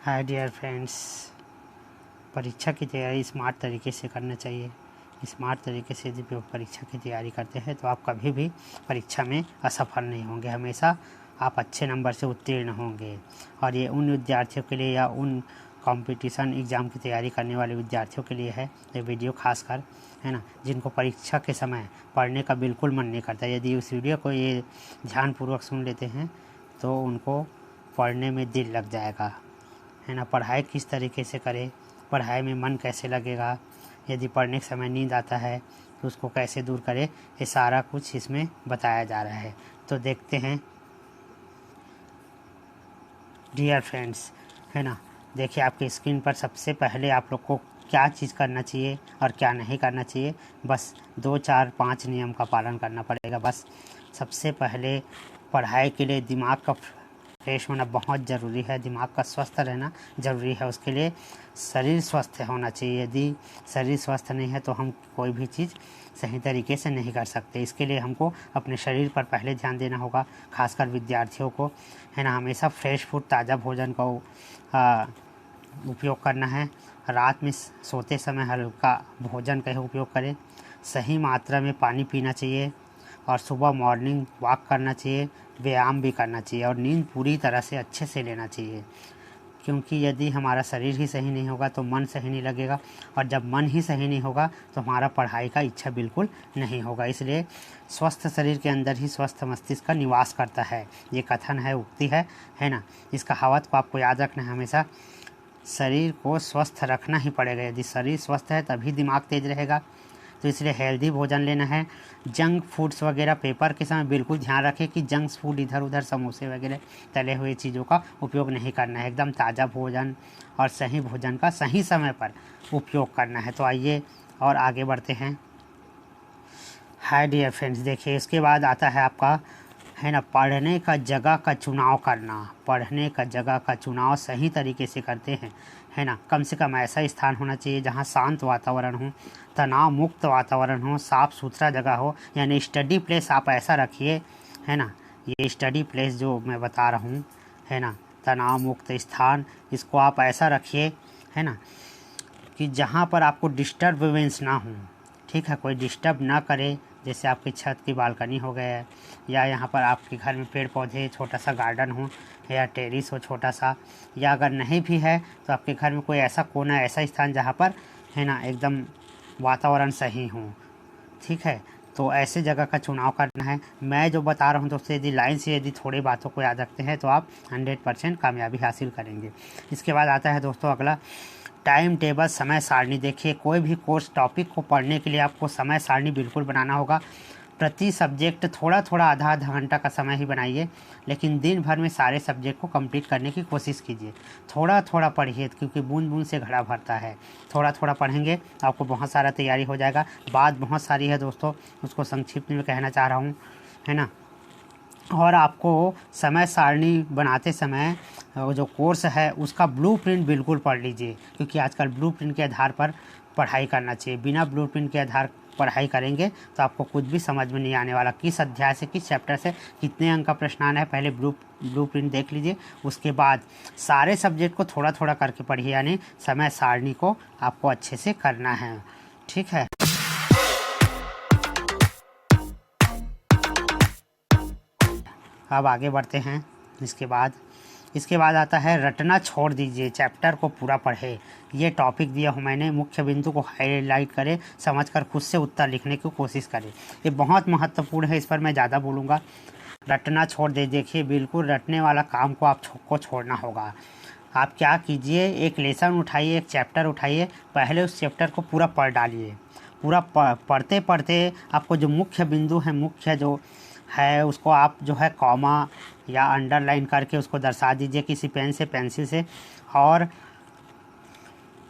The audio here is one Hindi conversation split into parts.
हाय डियर फ्रेंड्स, परीक्षा की तैयारी स्मार्ट तरीके से करना चाहिए। स्मार्ट तरीके से यदि परीक्षा की तैयारी करते हैं तो आप कभी भी परीक्षा में असफल नहीं होंगे, हमेशा आप अच्छे नंबर से उत्तीर्ण होंगे। और ये उन विद्यार्थियों के लिए या उन कंपटीशन एग्ज़ाम की तैयारी करने वाले विद्यार्थियों के लिए है ये वीडियो, खासकर है ना, जिनको परीक्षा के समय पढ़ने का बिल्कुल मन नहीं करता। यदि उस वीडियो को ये ध्यानपूर्वक सुन लेते हैं तो उनको पढ़ने में दिल लग जाएगा, है ना। पढ़ाई किस तरीके से करें, पढ़ाई में मन कैसे लगेगा, यदि पढ़ने के समय नींद आता है तो उसको कैसे दूर करें, ये सारा कुछ इसमें बताया जा रहा है। तो देखते हैं डियर फ्रेंड्स, है ना। देखिए आपकी स्क्रीन पर सबसे पहले आप लोग को क्या चीज़ करना चाहिए और क्या नहीं करना चाहिए, बस 2 4 5 नियम का पालन करना पड़ेगा। बस सबसे पहले पढ़ाई के लिए दिमाग का फ्रेश होना बहुत ज़रूरी है, दिमाग का स्वस्थ रहना ज़रूरी है। उसके लिए शरीर स्वस्थ होना चाहिए। यदि शरीर स्वस्थ नहीं है तो हम कोई भी चीज़ सही तरीके से नहीं कर सकते। इसके लिए हमको अपने शरीर पर पहले ध्यान देना होगा, खासकर विद्यार्थियों को, है ना। हमेशा फ्रेश फूड, ताज़ा भोजन का उपयोग करना है। रात में सोते समय हल्का भोजन का ही उपयोग करें। सही मात्रा में पानी पीना चाहिए और सुबह मॉर्निंग वॉक करना चाहिए, व्यायाम भी करना चाहिए और नींद पूरी तरह से अच्छे से लेना चाहिए। क्योंकि यदि हमारा शरीर ही सही नहीं होगा तो मन सही नहीं लगेगा, और जब मन ही सही नहीं होगा तो हमारा पढ़ाई का इच्छा बिल्कुल नहीं होगा। इसलिए स्वस्थ शरीर के अंदर ही स्वस्थ मस्तिष्क का निवास करता है, ये कथन है, उक्ति है ना। इस कहावत को आपको याद रखना है हमेशा। शरीर को स्वस्थ रखना ही पड़ेगा, यदि शरीर स्वस्थ है तभी दिमाग तेज रहेगा। तो इसलिए हेल्दी भोजन लेना है। जंक फूड्स वगैरह पेपर के समय बिल्कुल ध्यान रखें कि जंक फूड, इधर उधर समोसे वगैरह तले हुए चीज़ों का उपयोग नहीं करना है। एकदम ताज़ा भोजन और सही भोजन का सही समय पर उपयोग करना है। तो आइए और आगे बढ़ते हैं। हाय डियर फ्रेंड्स, देखिए इसके बाद आता है आपका, है ना, पढ़ने का जगह का चुनाव करना। पढ़ने का जगह का चुनाव सही तरीके से करते हैं, है ना। कम से कम ऐसा स्थान होना चाहिए जहाँ शांत वातावरण हो, तनाव मुक्त वातावरण हो, साफ़ सुथरा जगह हो। यानी स्टडी प्लेस आप ऐसा रखिए, है ना, ये स्टडी प्लेस जो मैं बता रहा हूँ, है ना, तनाव मुक्त स्थान, इसको आप ऐसा रखिए, है ना, कि जहाँ पर आपको डिस्टर्बेंस ना हो। ठीक है, कोई डिस्टर्ब ना करे। जैसे आपकी छत की बालकनी हो गया है, या यहाँ पर आपके घर में पेड़ पौधे, छोटा सा गार्डन हो, या टेरिस हो छोटा सा, या अगर नहीं भी है तो आपके घर में कोई ऐसा कोना, ऐसा स्थान जहाँ पर, है ना, एकदम वातावरण सही हो। ठीक है, तो ऐसे जगह का चुनाव करना है। मैं जो बता रहा हूँ दोस्तों, यदि लाइन से यदि थोड़ी बातों को याद रखते हैं तो आप 100% कामयाबी हासिल करेंगे। इसके बाद आता है दोस्तों अगला, टाइम टेबल, समय सारणी। देखिए कोई भी कोर्स टॉपिक को पढ़ने के लिए आपको समय सारणी बिल्कुल बनाना होगा। प्रति सब्जेक्ट थोड़ा थोड़ा, आधा आधा घंटा का समय ही बनाइए, लेकिन दिन भर में सारे सब्जेक्ट को कंप्लीट करने की कोशिश कीजिए। थोड़ा थोड़ा पढ़िए, क्योंकि बूंद बूंद से घड़ा भरता है। थोड़ा थोड़ा पढ़ेंगे आपको बहुत सारा तैयारी हो जाएगा। बात बहुत सारी है दोस्तों, उसको संक्षिप्त में कहना चाह रहा हूँ, है ना। और आपको समय सारणी बनाते समय जो कोर्स है उसका ब्लूप्रिंट बिल्कुल पढ़ लीजिए, क्योंकि आजकल ब्लूप्रिंट के आधार पर पढ़ाई करना चाहिए। बिना ब्लूप्रिंट के आधार पढ़ाई करेंगे तो आपको कुछ भी समझ में नहीं आने वाला। किस अध्याय से, किस चैप्टर से कितने अंक का प्रश्न आना है, पहले ब्लूप्रिंट देख लीजिए। उसके बाद सारे सब्जेक्ट को थोड़ा थोड़ा करके पढ़िए, यानी समय सारणी को आपको अच्छे से करना है। ठीक है, अब आगे बढ़ते हैं। इसके बाद आता है रटना छोड़ दीजिए, चैप्टर को पूरा पढ़े। ये टॉपिक दिया हूँ मैंने, मुख्य बिंदु को हाईलाइट करें, समझकर खुद से उत्तर लिखने की कोशिश करें। ये बहुत महत्वपूर्ण है, इस पर मैं ज़्यादा बोलूँगा। रटना छोड़ दे, देखिए बिल्कुल रटने वाला काम को आपको छोड़ना होगा। आप क्या कीजिए, एक लेसन उठाइए, एक चैप्टर उठाइए, पहले उस चैप्टर को पूरा पढ़ डालिए। पूरा पढ़ते पढ़ते आपको जो मुख्य बिंदु है, मुख्य जो है, उसको आप जो है कॉमा या अंडरलाइन करके उसको दर्शा दीजिए किसी पेन से, पेंसिल से। और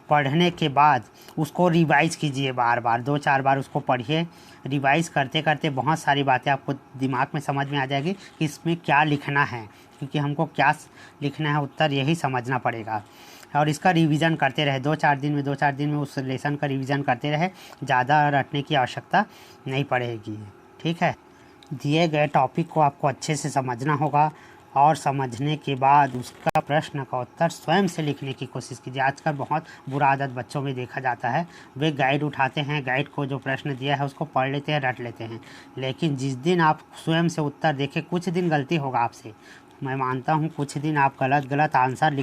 पढ़ने के बाद उसको रिवाइज़ कीजिए, बार बार 2 4 बार उसको पढ़िए। रिवाइज़ करते करते बहुत सारी बातें आपको दिमाग में समझ में आ जाएगी कि इसमें क्या लिखना है, क्योंकि हमको क्या लिखना है, उत्तर यही समझना पड़ेगा। और इसका रिवीजन करते रहे, 2 4 दिन में उस लेसन का रिवीजन करते रहे, ज़्यादा रटने की आवश्यकता नहीं पड़ेगी। ठीक है, दिए गए टॉपिक को आपको अच्छे से समझना होगा और समझने के बाद उसका प्रश्न का उत्तर स्वयं से लिखने की कोशिश कीजिए। आजकल बहुत बुरा आदत बच्चों में देखा जाता है, वे गाइड उठाते हैं, गाइड को जो प्रश्न दिया है उसको पढ़ लेते हैं, रट लेते हैं, लेकिन जिस दिन आप स्वयं से उत्तर देखें, कुछ दिन गलती होगा आपसे, मैं मानता हूँ कुछ दिन आप गलत आंसर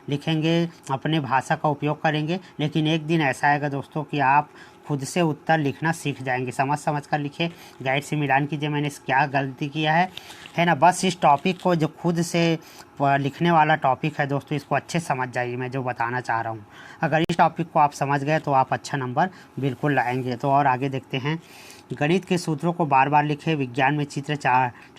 लिखेंगे, अपने भाषा का उपयोग करेंगे, लेकिन एक दिन ऐसा आएगा दोस्तों कि आप खुद से उत्तर लिखना सीख जाएंगे। समझ कर लिखे, गाइड से मिलान कीजिए मैंने क्या गलती किया है ना। बस इस टॉपिक को जो खुद से लिखने वाला टॉपिक है दोस्तों, इसको अच्छे समझ जाइए मैं जो बताना चाह रहा हूँ। अगर इस टॉपिक को आप समझ गए तो आप अच्छा नंबर बिल्कुल लाएंगे। तो और आगे देखते हैं। गणित के सूत्रों को बार बार लिखें, विज्ञान में चित्र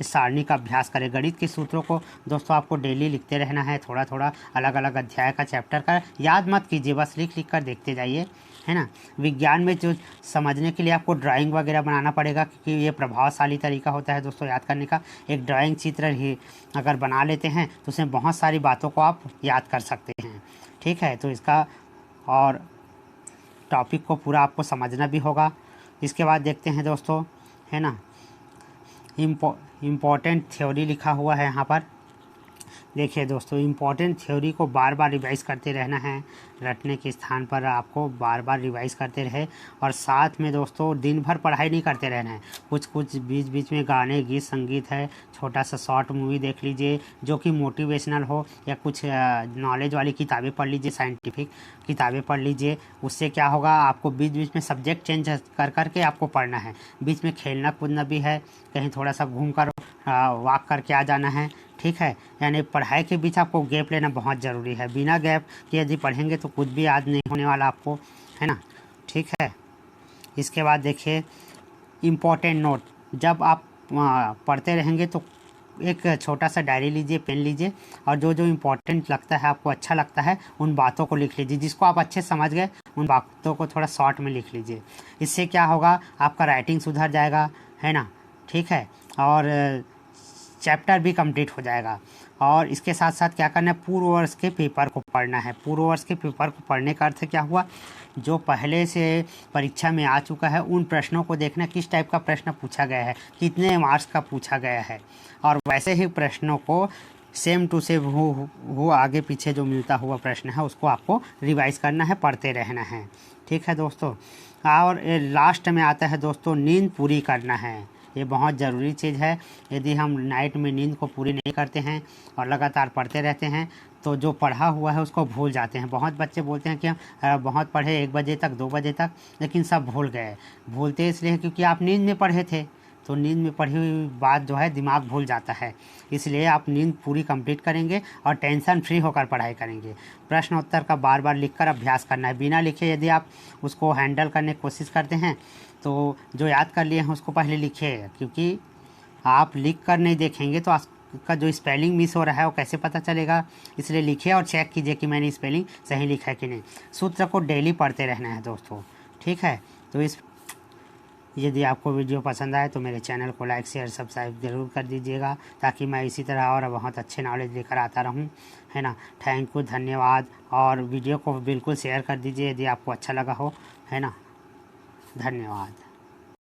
सारणी का अभ्यास करें। गणित के सूत्रों को दोस्तों आपको डेली लिखते रहना है, थोड़ा थोड़ा अलग अलग अध्याय का चैप्टर का याद मत कीजिए, बस लिख कर देखते जाइए, है ना। विज्ञान में जो समझने के लिए आपको ड्राइंग वगैरह बनाना पड़ेगा, क्योंकि ये प्रभावशाली तरीका होता है दोस्तों याद करने का। एक ड्राइंग चित्र ही अगर बना लेते हैं तो उसमें बहुत सारी बातों को आप याद कर सकते हैं, ठीक है। तो इसका और टॉपिक को पूरा आपको समझना भी होगा। इसके बाद देखते हैं दोस्तों, है ना, इम्पोर्टेंट थ्योरी लिखा हुआ है यहाँ पर। देखिए दोस्तों, इम्पॉर्टेंट थ्योरी को बार बार रिवाइज़ करते रहना है, रटने के स्थान पर आपको बार बार रिवाइज़ करते रहे। और साथ में दोस्तों दिन भर पढ़ाई नहीं करते रहना है, कुछ बीच बीच में गाने, गीत, संगीत है, छोटा सा शॉर्ट मूवी देख लीजिए जो कि मोटिवेशनल हो, या कुछ नॉलेज वाली किताबें पढ़ लीजिए, साइंटिफिक किताबें पढ़ लीजिए। उससे क्या होगा, आपको बीच बीच में सब्जेक्ट चेंज कर करके आपको पढ़ना है, बीच में खेलना कूदना भी है, कहीं थोड़ा सा घूम कर वॉक करके आ जाना है, ठीक है। यानी पढ़ाई के बीच आपको गैप लेना बहुत ज़रूरी है। बिना गैप के यदि पढ़ेंगे तो कुछ भी याद नहीं होने वाला आपको, है ना, ठीक है। इसके बाद देखिए इम्पोर्टेंट नोट, जब आप पढ़ते रहेंगे तो एक छोटा सा डायरी लीजिए, पेन लीजिए, और जो जो इम्पोर्टेंट लगता है, आपको अच्छा लगता है, उन बातों को लिख लीजिए। जिसको आप अच्छे समझ गए उन बातों को थोड़ा शॉर्ट में लिख लीजिए। इससे क्या होगा, आपका राइटिंग सुधर जाएगा, है ना, ठीक है, और चैप्टर भी कंप्लीट हो जाएगा। और इसके साथ साथ क्या करना है, पूर्व वर्ष के पेपर को पढ़ना है। पूर्व वर्ष के पेपर को पढ़ने का अर्थ क्या हुआ, जो पहले से परीक्षा में आ चुका है उन प्रश्नों को देखना, किस टाइप का प्रश्न पूछा गया है, कितने मार्क्स का पूछा गया है, और वैसे ही प्रश्नों को सेम टू सेम हो आगे पीछे जो मिलता हुआ प्रश्न है उसको आपको रिवाइज करना है, पढ़ते रहना है, ठीक है दोस्तों। और लास्ट में आता है दोस्तों, नींद पूरी करना है। ये बहुत ज़रूरी चीज़ है। यदि हम नाइट में नींद को पूरी नहीं करते हैं और लगातार पढ़ते रहते हैं तो जो पढ़ा हुआ है उसको भूल जाते हैं। बहुत बच्चे बोलते हैं कि हम बहुत पढ़े 1 बजे तक 2 बजे तक, लेकिन सब भूल गए। भूलते इसलिए क्योंकि आप नींद में पढ़े थे, तो नींद में पढ़ी हुई बात जो है दिमाग भूल जाता है। इसलिए आप नींद पूरी कंप्लीट करेंगे और टेंशन फ्री होकर पढ़ाई करेंगे। प्रश्न उत्तर का बार बार लिखकर अभ्यास करना है। बिना लिखे यदि आप उसको हैंडल करने की कोशिश करते हैं तो जो याद कर लिए हैं उसको पहले लिखिए, क्योंकि आप लिख कर नहीं देखेंगे तो आपका जो स्पेलिंग मिस हो रहा है वो कैसे पता चलेगा। इसलिए लिखिए और चेक कीजिए कि मैंने स्पेलिंग सही लिखा है कि नहीं। सूत्र को डेली पढ़ते रहना है दोस्तों, ठीक है। तो यदि आपको वीडियो पसंद आए तो मेरे चैनल को लाइक शेयर सब्सक्राइब ज़रूर कर दीजिएगा, ताकि मैं इसी तरह और बहुत अच्छे नॉलेज लेकर आता रहूं, है ना। थैंक यू, धन्यवाद। और वीडियो को बिल्कुल शेयर कर दीजिए यदि आपको अच्छा लगा हो, है ना। धन्यवाद।